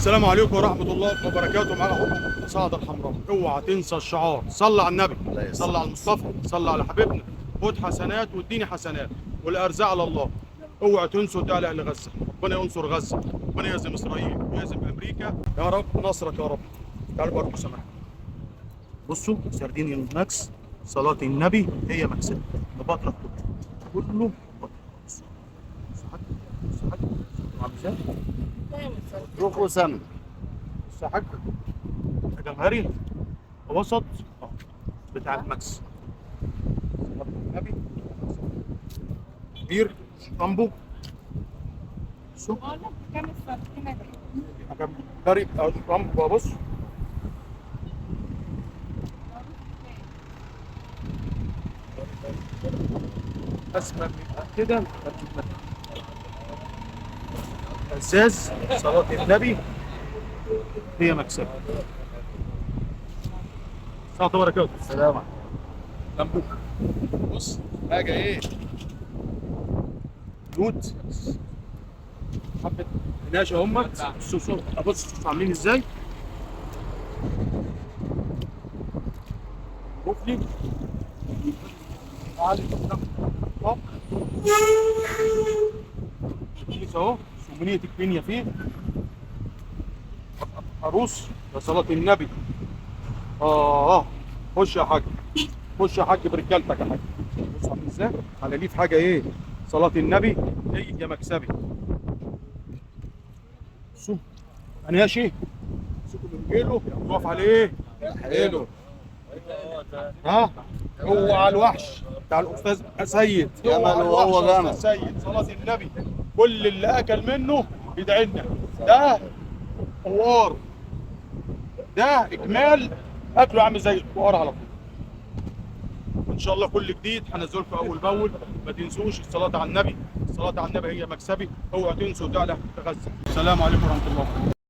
السلام عليكم ورحمة الله وبركاته. معاك أخوكم سعد الحمراء. اوعى تنسى الشعار، صلى على النبي، صلى على المصطفى، صلى على حبيبنا، خد حسنات واديني حسنات والارزاق على الله. اوعى تنسوا دعاء لاهل غزة، ربنا ينصر غزة، ربنا يهزم اسرائيل ويهزم امريكا يا رب، نصرك يا رب. تعالوا باركوا سماحة. بصوا سردين الماكس، صلاة النبي هي مكسب، نبطرك كله روح وسم حاج جمهري وسط بتاع الماكس، صلاة النبي كبير رامبو شوف جمهري رامبو. بص اسمع كده ازاز صلاة النبي هي مكسب. السلام عليكم. سلامة. لمبوك. بص حاجة ايه؟ نوت حبة ناشا همت. بص عاملين ازاي؟ بوفلي عالي طب كيس اهو، سمنية الكينيا فيه عروس يا صلاة النبي. خش يا حاج، خش يا حاج برجالتك يا حاج. بص عامل ازاي؟ على ليه في حاجه ايه؟ صلاة النبي هي يا مكسبي. شوف انا يا شيخ شوفوا رجاله واقف عليه حلو. ها هو على الوحش بتاع الاستاذ سيد، جمل وهو جمل. سيد صلاة النبي كل اللي اكل منه يدعي لنا. ده حوار، ده اجمال اكله عامل زي الفقار على طول. ان شاء الله كل جديد هنزل لكم اول باول. ما تنسوش الصلاه على النبي، الصلاه على النبي هي مكسبي. اوعوا تنسوا دعاء لاهل غزه. السلام عليكم ورحمه الله.